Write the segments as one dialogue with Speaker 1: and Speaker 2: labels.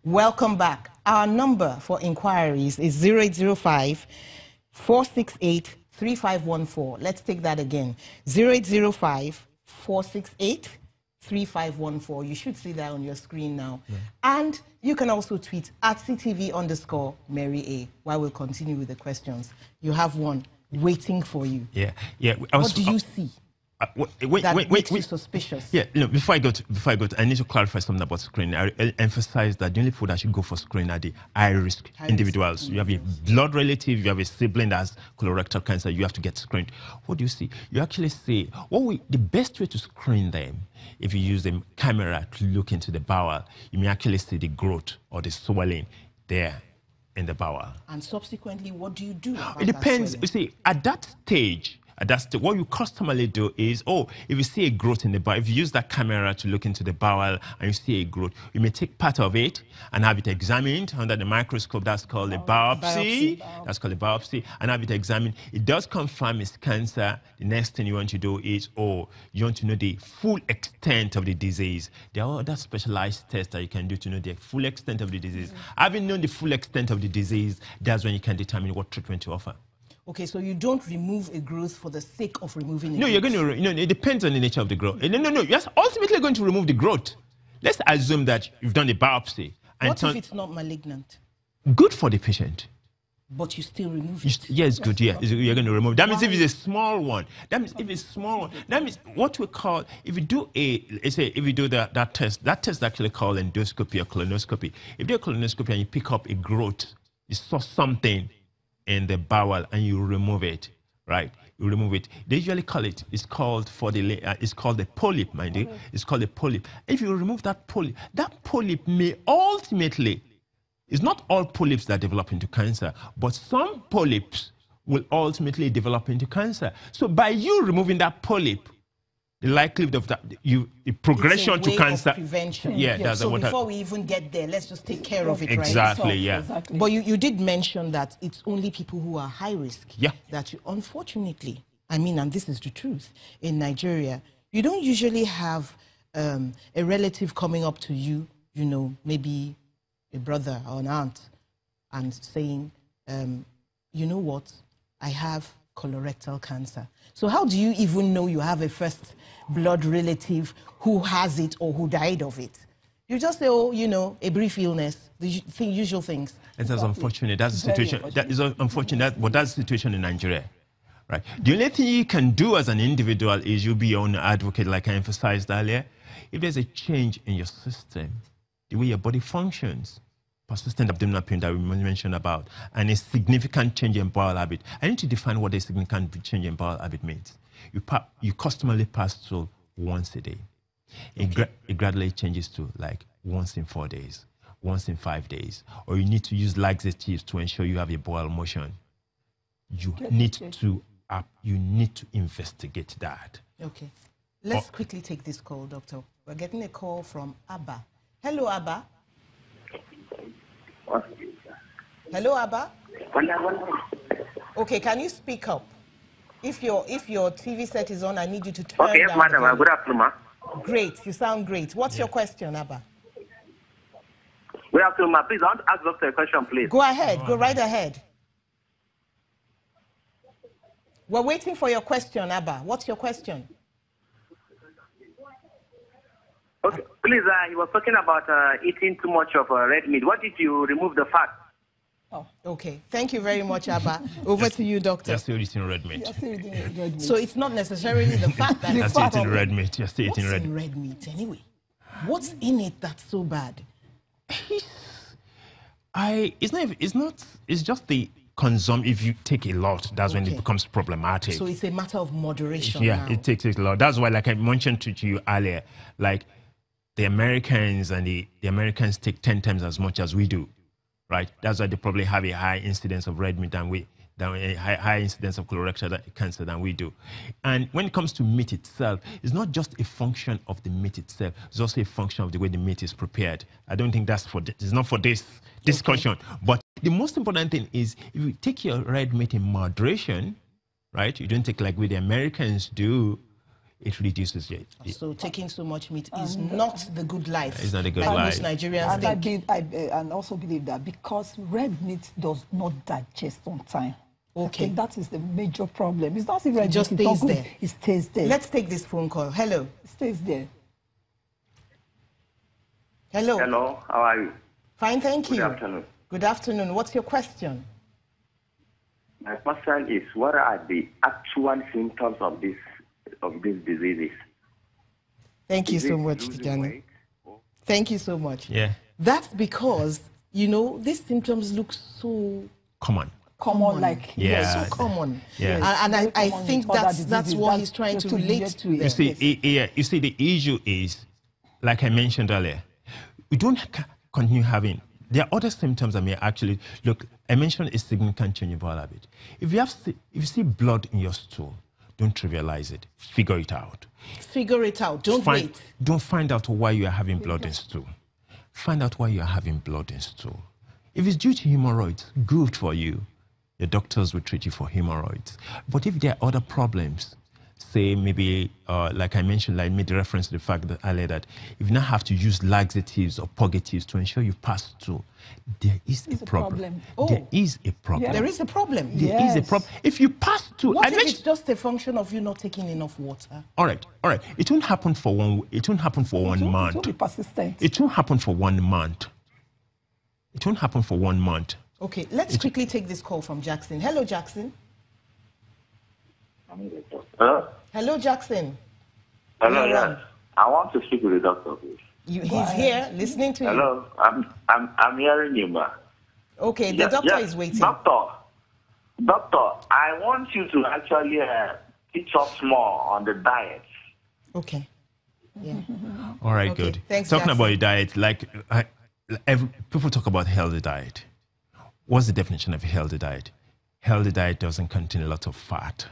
Speaker 1: Welcome back. Our number for inquiries is 0805 468 3514. Let's take that again. 0805 468 3514. You should see that on your screen now. Yeah. And you can also tweet at CTV_Mary A. While we'll continue with the questions. You have one waiting for you.
Speaker 2: Yeah.
Speaker 1: What do you see? Wait. Suspicious.
Speaker 2: Yeah, before I go to, I need to clarify something about screening. I emphasize that the only people that should go for screening are the high-risk individuals. You have a blood relative, you have a sibling that has colorectal cancer, you have to get screened. What do you see? You actually see, the best way to screen them, if you use a camera to look into the bowel, you may actually see the growth or the swelling there in the bowel.
Speaker 1: And subsequently, what do you do?
Speaker 2: It depends. You see, at that stage, what you customarily do is, if you see a growth in the bowel, if you use that camera to look into the bowel and you see a growth, you may take part of it and have it examined under the microscope. That's called a biopsy. That's called a biopsy. And have it examined. It does confirm it's cancer. The next thing you want to do is, you want to know the full extent of the disease. There are other specialized tests that you can do to know the full extent of the disease. Having known the full extent of the disease, that's when you can determine what treatment to offer.
Speaker 1: Okay, so you don't remove a growth for the sake of removing it.
Speaker 2: No, you're going to, it depends on the nature of the growth. No, you're ultimately going to remove the growth. Let's assume that you've done a biopsy.
Speaker 1: What if it's not malignant?
Speaker 2: Good for the patient.
Speaker 1: But you still remove it?
Speaker 2: Yes, good, yeah. You're going to remove it. That means if it's a small one. That means if it's small one. That means what we call, if you do that test, that's actually called endoscopy or colonoscopy. If you do a colonoscopy and you pick up a growth, you saw something in the bowel and you remove it, right? You remove it. They usually call it, it's called a polyp, mind you. It's called a polyp. If you remove that polyp may ultimately, it's not all polyps that develop into cancer, but some polyps will ultimately develop into cancer. So by you removing that polyp, the likelihood of that, the progression to cancer.
Speaker 1: Prevention.
Speaker 2: Yeah.
Speaker 1: So before we even get there, let's just take care of it, right?
Speaker 2: Exactly, yeah.
Speaker 1: Exactly. But you did mention that it's only people who are high risk.
Speaker 2: Yeah.
Speaker 1: That unfortunately, and this is the truth, in Nigeria, you don't usually have a relative coming up to you, maybe a brother or an aunt, and saying, you know what, I have colorectal cancer. So how do you even know you have a first blood relative who has it or who died of it? You just say, a brief illness, the usual things.
Speaker 2: And that's unfortunate. That's the situation. That is unfortunate, but that's the situation in Nigeria, right? The only thing you can do as an individual is you be your own advocate, like I emphasized earlier. If there's a change in your system, the way your body functions, persistent abdominal pain that we mentioned about, and a significant change in bowel habit. I need to define what a significant change in bowel habit means. You customarily pass through once a day. It gradually changes to like once in 4 days, once in 5 days, or you need to use laxatives to ensure you have a bowel motion. You need to investigate that.
Speaker 1: Okay. Let's quickly take this call, doctor. We're getting a call from Abba. Hello, Abba. Hello, Abba. Okay, can you speak up? If your TV set is on, I need you to turn down.
Speaker 3: Yes, madam. Good afternoon, ma.
Speaker 1: Great, you sound great. What's your question, Abba?
Speaker 3: Good afternoon, ma. Please, I want to ask doctor a question, please.
Speaker 1: Go ahead. Go right ahead. We're waiting for your question, Abba. What's your question?
Speaker 3: Okay, please, he was talking about eating too much of red meat. What did you remove the fat?
Speaker 1: Oh, okay. Thank you very much, Abba. Over to you, doctor.
Speaker 2: You're still eating red meat.
Speaker 1: So it's not necessarily the fat that
Speaker 2: you're still eating red meat. You're still eating red
Speaker 1: meat anyway? What's in it that's so bad?
Speaker 2: It's just the consume. If you take a lot, that's when it becomes problematic.
Speaker 1: So it's a matter of moderation.
Speaker 2: Yeah, it takes a lot. That's why, like I mentioned to you earlier, like the Americans the Americans take 10 times as much as we do, right? That's why they probably have a high incidence of red meat than a high incidence of colorectal cancer than we do. And when it comes to meat itself, it's not just a function of the meat itself. It's also a function of the way the meat is prepared. I don't think it's not for this discussion. But the most important thing is if you take your red meat in moderation, right? You don't take like what the Americans do. it reduces it.
Speaker 1: So taking so much meat is not the good life.
Speaker 2: It's not a good
Speaker 1: like
Speaker 2: life.
Speaker 1: most Nigerians think.
Speaker 4: And also believe that because red meat does not digest on time.
Speaker 1: Okay.
Speaker 4: I think that is the major problem. It's not even
Speaker 1: It just stays there.
Speaker 4: It stays there.
Speaker 1: Let's take this phone call. Hello.
Speaker 4: It stays there.
Speaker 1: Hello.
Speaker 3: Hello, how are you?
Speaker 1: Fine, thank you.
Speaker 3: Good afternoon.
Speaker 1: Good afternoon. What's your question?
Speaker 3: My question is, what are the actual symptoms of these diseases?
Speaker 1: Thank you
Speaker 3: Is
Speaker 1: so
Speaker 3: it
Speaker 1: much,
Speaker 3: losing
Speaker 1: Tijani.
Speaker 3: weight?
Speaker 1: Thank you so much.
Speaker 2: Yeah.
Speaker 1: That's because, these symptoms look so
Speaker 2: Common.
Speaker 4: Like
Speaker 2: Yeah.
Speaker 1: so common.
Speaker 2: Yeah.
Speaker 1: And I
Speaker 4: common
Speaker 1: think
Speaker 4: with other
Speaker 1: that's what he's
Speaker 4: diseases.
Speaker 1: trying to
Speaker 4: To
Speaker 1: relate
Speaker 4: relate
Speaker 1: to.
Speaker 4: to it.
Speaker 2: You see, you see, the issue is, like I mentioned earlier, we don't continue having. There are other symptoms that may actually look. I mentioned a significant change in bowel habit. If you see blood in your stool, don't trivialize it. Figure it out.
Speaker 1: Figure it out. Don't wait.
Speaker 2: Don't find out why you are having blood in stool. Find out why you are having blood in stool. If it's due to hemorrhoids, good for you. The doctors will treat you for hemorrhoids. But if there are other problems, say maybe, like I mentioned, I made reference to the fact that earlier that if you now have to use laxatives or purgatives to ensure you pass through, there is a problem. There is a problem.
Speaker 1: There is a problem.
Speaker 2: There is a problem. If you pass through,
Speaker 1: What if it's just a function of you not taking enough water?
Speaker 2: All right. It won't happen for one. It won't happen for 1 month.
Speaker 4: It will be persistent.
Speaker 2: It won't happen for 1 month. It won't happen for 1 month.
Speaker 1: Okay, let's quickly take this call from Jackson. Hello, Jackson.
Speaker 3: Hello?
Speaker 1: Hello, Jackson.
Speaker 3: Hello,
Speaker 1: You're
Speaker 3: yes.
Speaker 1: on.
Speaker 3: I want to speak with the doctor, please.
Speaker 1: He's here, listening to you.
Speaker 3: Hello, I'm hearing you, ma.
Speaker 1: Okay, the doctor is waiting.
Speaker 3: Doctor, I want you to actually teach us more on the diet.
Speaker 1: Okay. Yeah.
Speaker 2: All right,
Speaker 1: Okay,
Speaker 2: good.
Speaker 1: thanks,
Speaker 2: Talking
Speaker 1: Jackson.
Speaker 2: about your diet, people talk about healthy diet. What's the definition of a healthy diet? Healthy diet doesn't contain a lot of fat,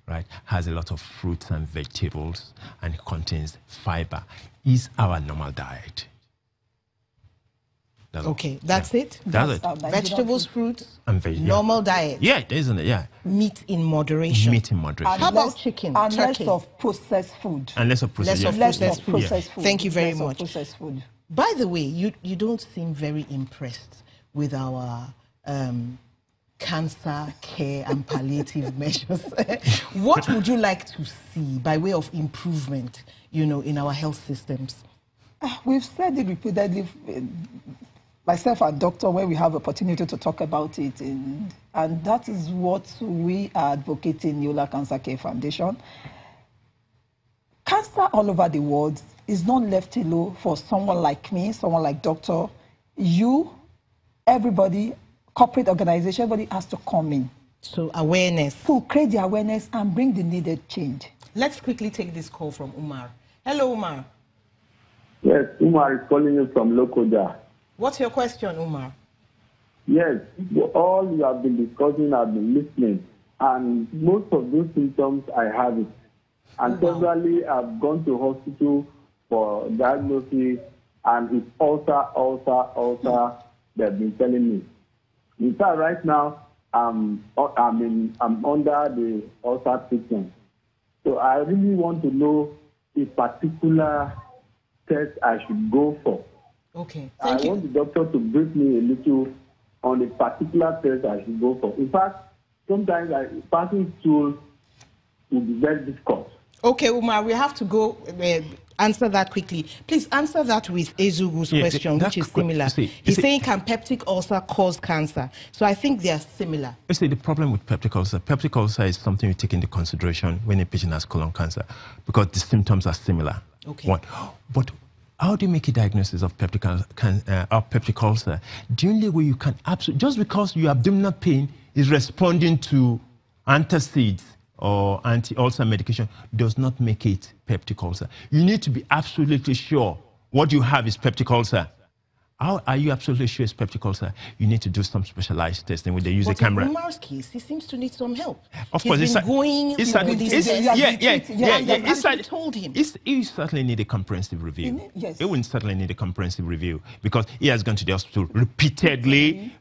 Speaker 2: right? Has a lot of fruits and vegetables, and it contains fiber. Is our normal diet.
Speaker 1: That's it.
Speaker 2: That's it.
Speaker 1: Vegetables, fruits,
Speaker 2: And
Speaker 1: normal diet.
Speaker 2: Yeah, isn't it? Yeah.
Speaker 1: Meat in moderation.
Speaker 2: Meat in moderation.
Speaker 1: How about chicken,
Speaker 4: And less
Speaker 1: turkey?
Speaker 4: of processed food.
Speaker 2: And less of processed
Speaker 1: Less of
Speaker 2: yeah.
Speaker 1: processed food.
Speaker 4: Processed food.
Speaker 1: Thank you very
Speaker 4: Less of
Speaker 1: much.
Speaker 4: processed food.
Speaker 1: By the way, you don't seem very impressed with our cancer care and palliative measures. What would you like to see by way of improvement, in our health systems?
Speaker 4: We've said it repeatedly, myself and doctor, when we have opportunity to talk about it, and that is what we are advocating in Niola Cancer Care Foundation. Cancer all over the world is not left alone for someone like me, someone like doctor, you, everybody, corporate organization, everybody has to come in.
Speaker 1: So awareness.
Speaker 4: To create the awareness and bring the needed change.
Speaker 1: Let's quickly take this call from Umar. Hello, Umar.
Speaker 5: Yes, Umar is calling you from Lokoja.
Speaker 1: What's your question, Umar?
Speaker 5: Yes, all you have been discussing, I've been listening, and most of those symptoms, I have it. And severally, I've gone to hospital for diagnosis, and it's ulcer, they've been telling me. In fact, right now, I'm under the ulcer treatment. So I really want to know a particular test I should go for.
Speaker 1: Okay,
Speaker 5: I
Speaker 1: thank you.
Speaker 5: want the doctor to brief me a little on the particular test I should go for. In fact, sometimes passing through will be very difficult.
Speaker 1: Okay, Umar, we have to go answer that quickly. Please answer that with Ezugu's question, which is similar. He's saying, can peptic ulcer cause cancer? So I think they are similar.
Speaker 2: You see, the problem with peptic ulcer is something you take into consideration when a patient has colon cancer, because the symptoms are similar.
Speaker 1: Okay.
Speaker 2: One. But how do you make a diagnosis of peptic ulcer? The only way you can just because your abdominal pain is responding to antacids or anti-ulcer medication does not make it peptic ulcer. You need to be absolutely sure what you have is peptic ulcer. How are you absolutely sure it's peptic ulcer? You need to do some specialized testing where they use a camera.
Speaker 1: In Umar's case, he seems to need some help.
Speaker 2: Of course,
Speaker 1: he's been going
Speaker 2: he certainly need a comprehensive review.
Speaker 4: Yes.
Speaker 2: He will certainly need a comprehensive review because he has gone to the hospital repeatedly.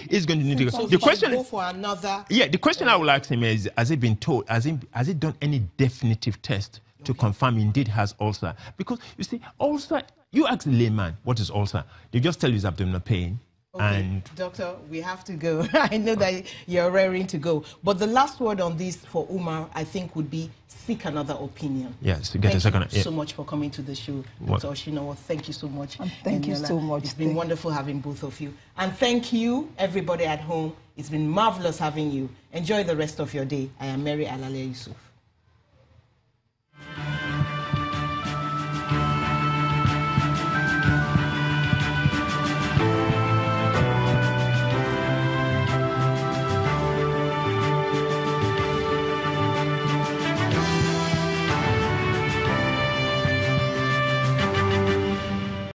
Speaker 2: He's going to need to go. The question
Speaker 1: go for another.
Speaker 2: Yeah, the question I will ask him is: has he been told? Has he done any definitive test to confirm indeed has ulcer. Because you see, ulcer, you ask the layman, what is ulcer? They just tell you it's abdominal pain.
Speaker 1: Okay,
Speaker 2: and
Speaker 1: doctor, we have to go. I know that you're raring to go. But the last word on this for Umar, I think, would be seek another opinion.
Speaker 2: Yes, to get a second.
Speaker 1: Thank you so much for coming to the show, Dr. Oshinowo. Thank you so much.
Speaker 4: And thank you so much.
Speaker 1: It's been wonderful having both of you. And thank you, everybody at home. It's been marvelous having you. Enjoy the rest of your day. I am Mary Alale Yusuf.